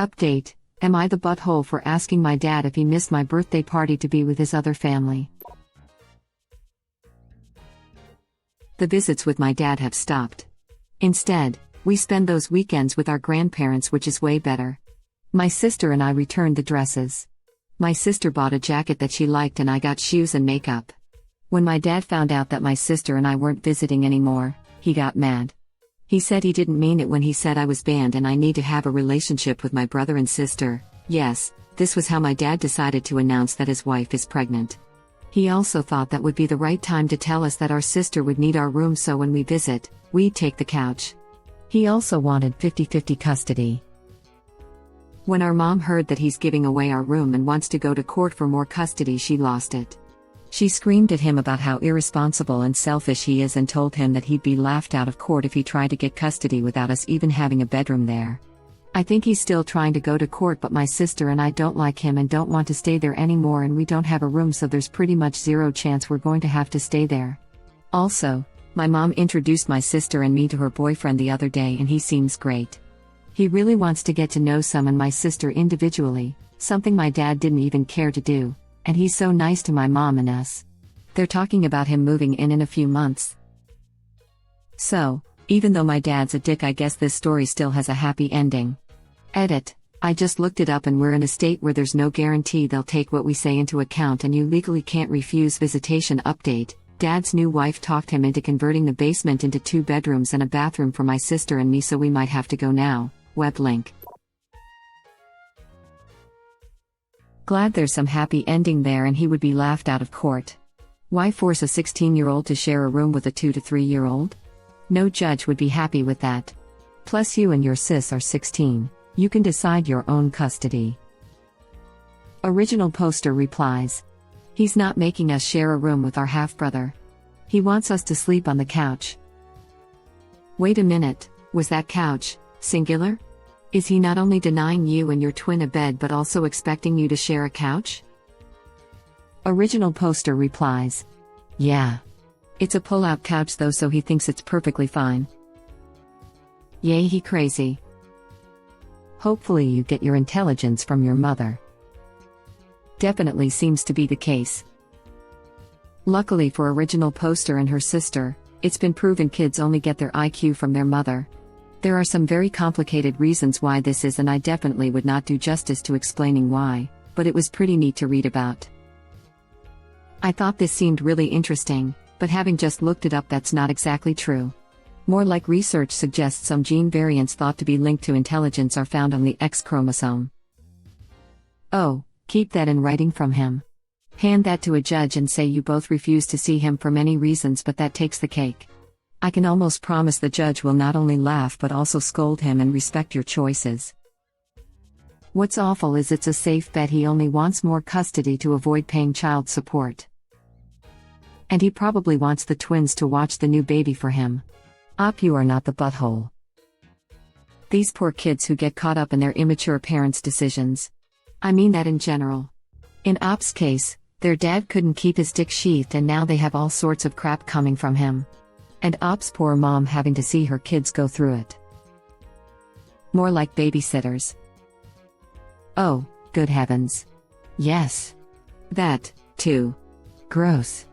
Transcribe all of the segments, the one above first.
Update: am I the butthole for asking my dad if he missed my birthday party to be with his other family? The visits with my dad have stopped. Instead, we spend those weekends with our grandparents, which is way better. My sister and I returned the dresses. My sister bought a jacket that she liked and I got shoes and makeup. When my dad found out that my sister and I weren't visiting anymore, he got mad. He said he didn't mean it when he said I was banned and I need to have a relationship with my brother and sister. Yes, this was how my dad decided to announce that his wife is pregnant. He also thought that would be the right time to tell us that our sister would need our room, so when we visit, we'd take the couch. He also wanted 50-50 custody. When our mom heard that he's giving away our room and wants to go to court for more custody, she lost it. She screamed at him about how irresponsible and selfish he is and told him that he'd be laughed out of court if he tried to get custody without us even having a bedroom there. I think he's still trying to go to court, but my sister and I don't like him and don't want to stay there anymore, and we don't have a room, so there's pretty much zero chance we're going to have to stay there. Also, my mom introduced my sister and me to her boyfriend the other day and he seems great. He really wants to get to know some and my sister individually, something my dad didn't even care to do, and he's so nice to my mom and us. They're talking about him moving in a few months. So, even though my dad's a dick, I guess this story still has a happy ending. Edit: I just looked it up and we're in a state where there's no guarantee they'll take what we say into account and you legally can't refuse visitation. Update: Dad's new wife talked him into converting the basement into 2 bedrooms and a bathroom for my sister and me, so we might have to go now. Web link. Glad there's some happy ending there and he would be laughed out of court. Why force a 16-year-old to share a room with a 2 to 3-year-old? No judge would be happy with that. Plus you and your sis are 16. You can decide your own custody. Original poster replies: he's not making us share a room with our half-brother. He wants us to sleep on the couch. Wait a minute, was that couch singular? Is he not only denying you and your twin a bed but also expecting you to share a couch? Original poster replies: yeah. It's a pull-out couch though, so he thinks it's perfectly fine. Yay, he crazy. Hopefully you get your intelligence from your mother. Definitely seems to be the case. Luckily for original poster and her sister, it's been proven kids only get their IQ from their mother. There are some very complicated reasons why this is, and I definitely would not do justice to explaining why, but it was pretty neat to read about. I thought this seemed really interesting, but having just looked it up, that's not exactly true. More like research suggests some gene variants thought to be linked to intelligence are found on the X chromosome. Oh, keep that in writing from him. Hand that to a judge and say you both refuse to see him for many reasons, but that takes the cake. I can almost promise the judge will not only laugh but also scold him and respect your choices. What's awful is it's a safe bet he only wants more custody to avoid paying child support. And he probably wants the twins to watch the new baby for him. You are not the butthole. These poor kids who get caught up in their immature parents' decisions. I mean that in general. In Op's case, their dad couldn't keep his dick sheathed and now they have all sorts of crap coming from him. And Op's poor mom having to see her kids go through it. More like babysitters. Oh, good heavens. Yes. That, too. Gross.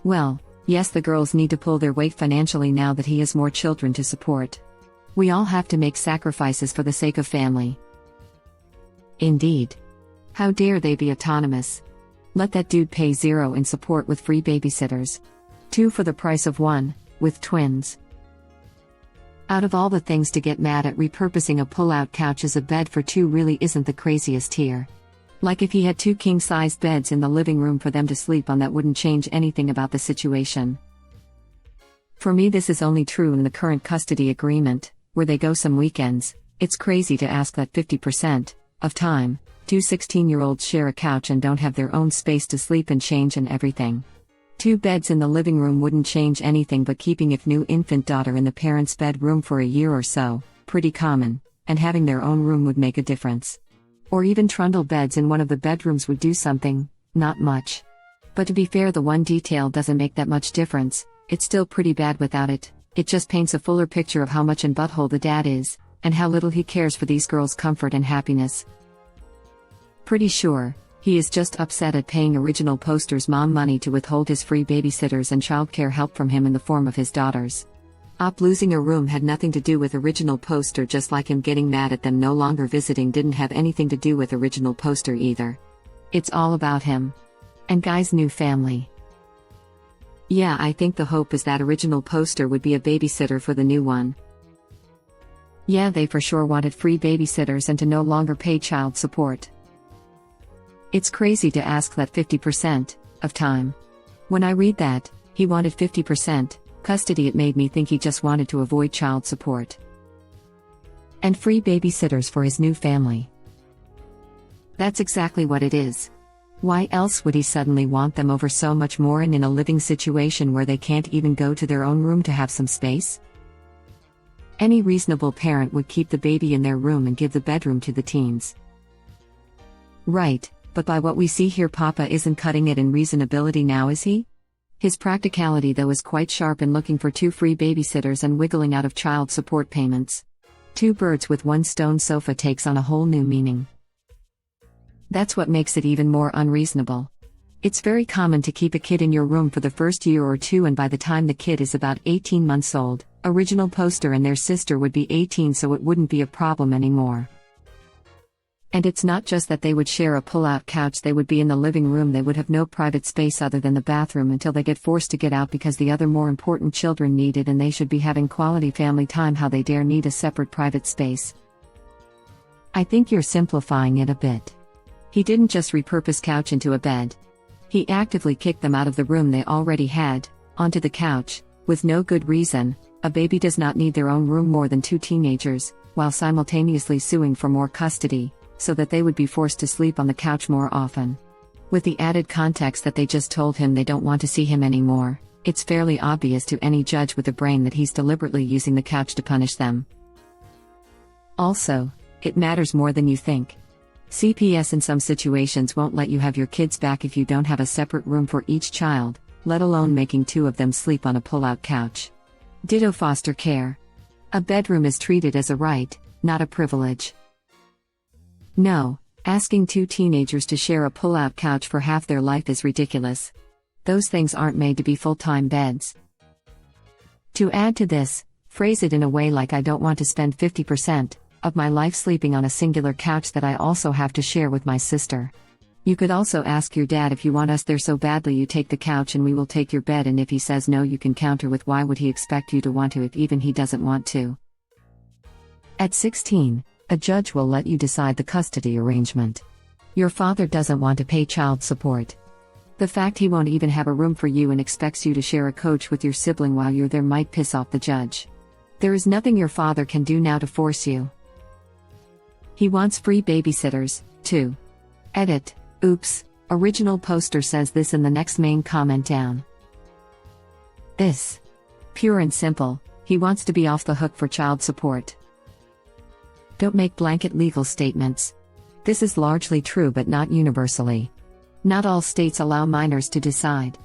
Well, yes, the girls need to pull their weight financially now that he has more children to support. We all have to make sacrifices for the sake of family. Indeed. How dare they be autonomous? Let that dude pay 0 in support with free babysitters. 2 for the price of 1, with twins. Out of all the things to get mad at, repurposing a pull-out couch as a bed for 2 really isn't the craziest here. Like if he had 2 king-sized beds in the living room for them to sleep on, that wouldn't change anything about the situation. For me, this is only true in the current custody agreement, where they go some weekends. It's crazy to ask that 50% of time, 2 16-year-olds share a couch and don't have their own space to sleep and change and everything. 2 beds in the living room wouldn't change anything, but keeping a new infant daughter in the parents' bedroom for a year or so, pretty common, and having their own room would make a difference. Or even trundle beds in one of the bedrooms would do something, not much. But to be fair, the one detail doesn't make that much difference. It's still pretty bad without it. It just paints a fuller picture of how much in butthole the dad is, and how little he cares for these girls' comfort and happiness. Pretty sure, he is just upset at paying original poster's mom money to withhold his free babysitters and childcare help from him in the form of his daughters. Losing a room had nothing to do with original poster, just like him getting mad at them no longer visiting didn't have anything to do with original poster either. It's all about him. And Guy's new family. Yeah, I think the hope is that original poster would be a babysitter for the new one. Yeah, they for sure wanted free babysitters and to no longer pay child support. It's crazy to ask that 50% of time. When I read that, he wanted 50% custody, it made me think he just wanted to avoid child support. And free babysitters for his new family. That's exactly what it is. Why else would he suddenly want them over so much more and in a living situation where they can't even go to their own room to have some space? Any reasonable parent would keep the baby in their room and give the bedroom to the teens. Right, but by what we see here, Papa isn't cutting it in reasonability now, is he? His practicality though is quite sharp in looking for 2 free babysitters and wiggling out of child support payments. 2 birds with 1 stone. Sofa takes on a whole new meaning. That's what makes it even more unreasonable. It's very common to keep a kid in your room for the first year or 2, and by the time the kid is about 18 months old, original poster and their sister would be 18, so it wouldn't be a problem anymore. And it's not just that they would share a pull-out couch, they would be in the living room, they would have no private space other than the bathroom until they get forced to get out because the other more important children need it, and they should be having quality family time. How they dare need a separate private space? I think you're simplifying it a bit. He didn't just repurpose couch into a bed. He actively kicked them out of the room they already had, onto the couch, with no good reason. A baby does not need their own room more than 2 teenagers, while simultaneously suing for more custody, so that they would be forced to sleep on the couch more often. With the added context that they just told him they don't want to see him anymore, it's fairly obvious to any judge with a brain that he's deliberately using the couch to punish them. Also, it matters more than you think. CPS in some situations won't let you have your kids back if you don't have a separate room for each child, let alone making 2 of them sleep on a pull-out couch. Ditto foster care. A bedroom is treated as a right, not a privilege. No, asking 2 teenagers to share a pull-out couch for half their life is ridiculous. Those things aren't made to be full-time beds. To add to this, phrase it in a way like, I don't want to spend 50% of my life sleeping on a singular couch that I also have to share with my sister. You could also ask your dad, if you want us there so badly, you take the couch and we will take your bed, and if he says no, you can counter with, why would he expect you to want to if even he doesn't want to? At 16, a judge will let you decide the custody arrangement. Your father doesn't want to pay child support. The fact he won't even have a room for you and expects you to share a couch with your sibling while you're there might piss off the judge. There is nothing your father can do now to force you. He wants free babysitters, too. Edit. Oops, original poster says this in the next main comment down. This. Pure and simple, he wants to be off the hook for child support. Don't make blanket legal statements. This is largely true but not universally. Not all states allow minors to decide.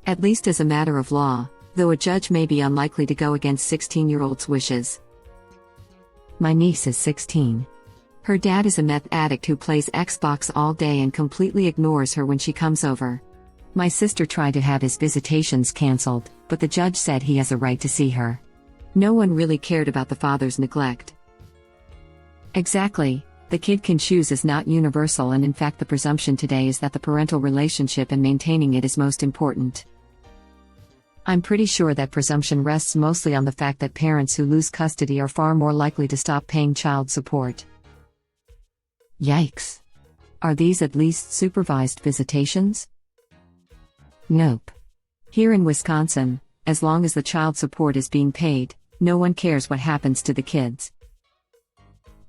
At least as a matter of law, though a judge may be unlikely to go against 16-year-olds' wishes. My niece is 16. Her dad is a meth addict who plays Xbox all day and completely ignores her when she comes over. My sister tried to have his visitations cancelled, but the judge said he has a right to see her. No one really cared about the father's neglect. Exactly, the kid can choose is not universal, and in fact the presumption today is that the parental relationship and maintaining it is most important. I'm pretty sure that presumption rests mostly on the fact that parents who lose custody are far more likely to stop paying child support. Yikes. Are these at least supervised visitations? Nope. Here in Wisconsin, as long as the child support is being paid, no one cares what happens to the kids.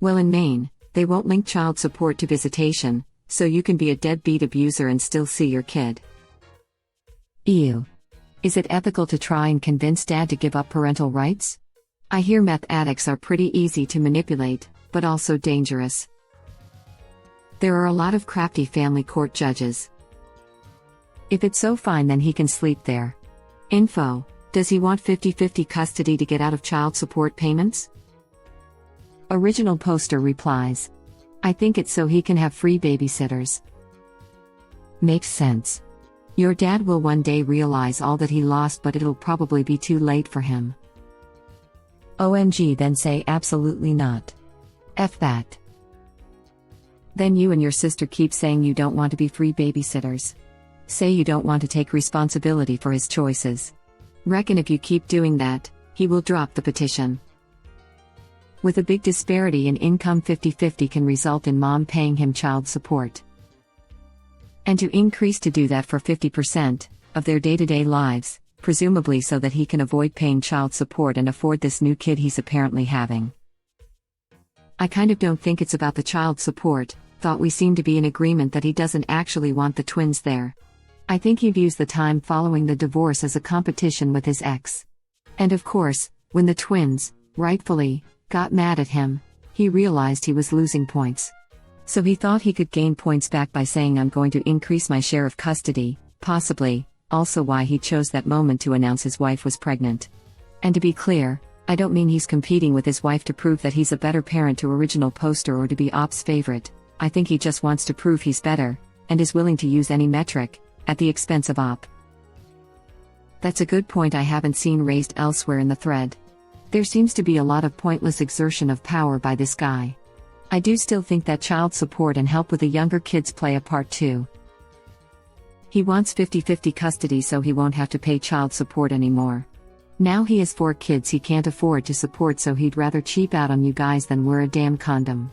Well, in Maine, they won't link child support to visitation, so you can be a deadbeat abuser and still see your kid. Ew. Is it ethical to try and convince dad to give up parental rights? I hear meth addicts are pretty easy to manipulate, but also dangerous. There are a lot of crafty family court judges. If it's so fine, then he can sleep there. Info: does he want 50-50 custody to get out of child support payments? Original poster replies, I think it's so he can have free babysitters. Makes sense. Your dad will one day realize all that he lost, but it'll probably be too late for him. OMG, then say absolutely not. F that. Then you and your sister keep saying you don't want to be free babysitters. Say you don't want to take responsibility for his choices. Reckon if you keep doing that, he will drop the petition. With a big disparity in income, 50-50 can result in mom paying him child support. And to increase to do that for 50% of their day-to-day lives, presumably so that he can avoid paying child support and afford this new kid he's apparently having. I kind of don't think it's about the child support, thought we seem to be in agreement that he doesn't actually want the twins there. I think he views the time following the divorce as a competition with his ex. And of course, when the twins, rightfully, got mad at him, he realized he was losing points. So he thought he could gain points back by saying, I'm going to increase my share of custody, possibly, also why he chose that moment to announce his wife was pregnant. And to be clear, I don't mean he's competing with his wife to prove that he's a better parent to original poster or to be Op's favorite. I think he just wants to prove he's better, and is willing to use any metric, at the expense of Op. That's a good point I haven't seen raised elsewhere in the thread. There seems to be a lot of pointless exertion of power by this guy. I do still think that child support and help with the younger kids play a part too. He wants 50-50 custody so he won't have to pay child support anymore. Now he has 4 kids he can't afford to support, so he'd rather cheap out on you guys than wear a damn condom.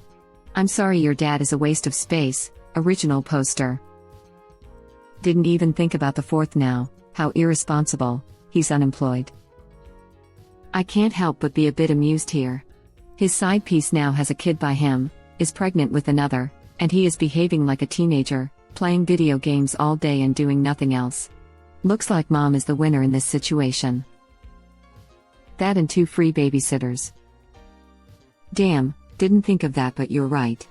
I'm sorry, your dad is a waste of space, original poster. Didn't even think about the 4th now, how irresponsible, he's unemployed. I can't help but be a bit amused here. His side piece now has a kid by him, is pregnant with another, and he is behaving like a teenager, playing video games all day and doing nothing else. Looks like mom is the winner in this situation. That and 2 free babysitters. Damn, didn't think of that, but you're right.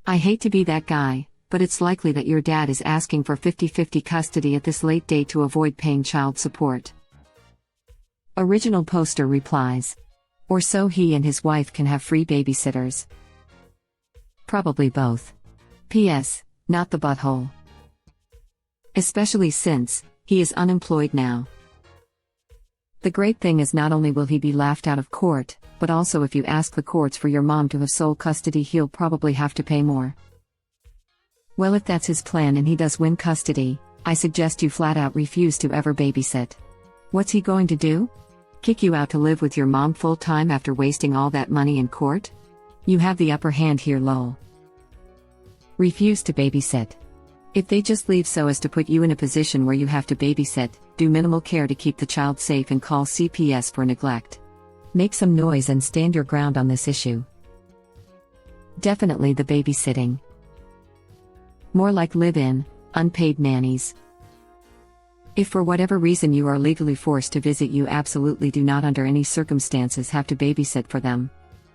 I hate to be that guy, but it's likely that your dad is asking for 50-50 custody at this late date to avoid paying child support. Original poster replies. Or so he and his wife can have free babysitters. Probably both. P.S. Not the butthole. Especially since he is unemployed now. The great thing is not only will he be laughed out of court, but also if you ask the courts for your mom to have sole custody, he'll probably have to pay more. Well, if that's his plan and he does win custody, I suggest you flat out refuse to ever babysit. What's he going to do? Kick you out to live with your mom full time after wasting all that money in court? You have the upper hand here, lol. Refuse to babysit. If they just leave so as to put you in a position where you have to babysit, do minimal care to keep the child safe and call CPS for neglect. Make some noise and stand your ground on this issue. Definitely the babysitting. More like live-in, unpaid nannies. If for whatever reason you are legally forced to visit, you absolutely do not under any circumstances have to babysit for them.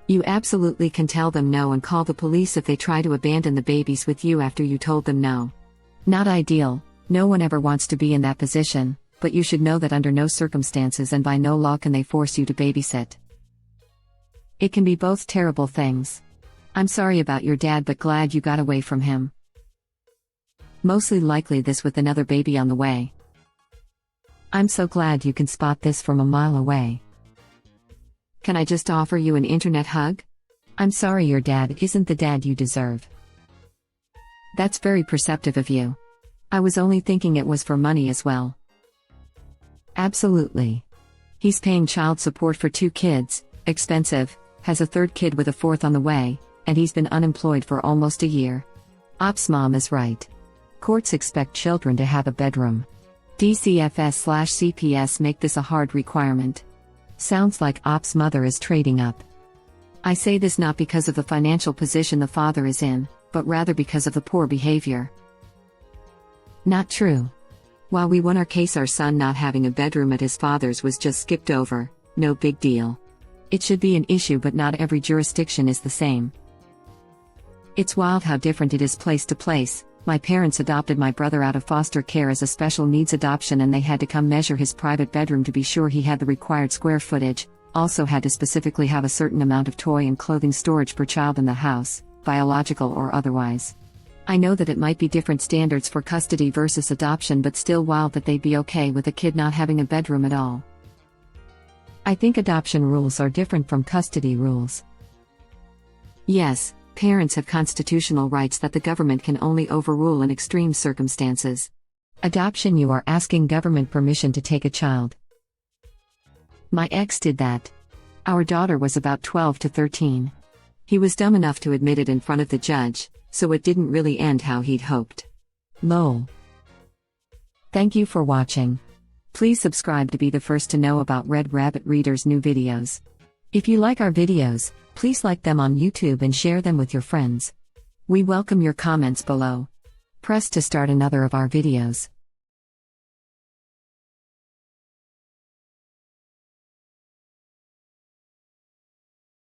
You absolutely can tell them no and call the police if they try to abandon the babies with you after you told them no. Not ideal, no one ever wants to be in that position, but you should know that under no circumstances and by no law can they force you to babysit. It can be both terrible things. I'm sorry about your dad, but glad you got away from him. Mostly likely this with another baby on the way. I'm so glad you can spot this from a mile away. Can I just offer you an internet hug? I'm sorry your dad isn't the dad you deserve. That's very perceptive of you. I was only thinking it was for money as well. Absolutely. He's paying child support for 2 kids, expensive, has a 3rd kid with a 4th on the way, and he's been unemployed for almost a year. Op's mom is right. Courts expect children to have a bedroom. DCFS/CPS make this a hard requirement. Sounds like Op's mother is trading up. I say this not because of the financial position the father is in, but rather because of the poor behavior. Not true. While we won our case, our son not having a bedroom at his father's was just skipped over, no big deal. It should be an issue, but not every jurisdiction is the same. It's wild how different it is place to place. My parents adopted my brother out of foster care as a special needs adoption, and they had to come measure his private bedroom to be sure he had the required square footage, Also had to specifically have a certain amount of toy and clothing storage per child in the house, biological or otherwise. I know that it might be different standards for custody versus adoption, but still wild that they'd be okay with a kid not having a bedroom at all. I think adoption rules are different from custody rules. Yes, parents have constitutional rights that the government can only overrule in extreme circumstances. Adoption, you are asking government permission to take a child. My ex did that. Our daughter was about 12 to 13. He was dumb enough to admit it in front of the judge, so it didn't really end how he'd hoped. Lol. Thank you for watching. Please subscribe to be the first to know about Red Rabbit Reader's new videos. If you like our videos, please like them on YouTube and share them with your friends. We welcome your comments below. Press to start another of our videos.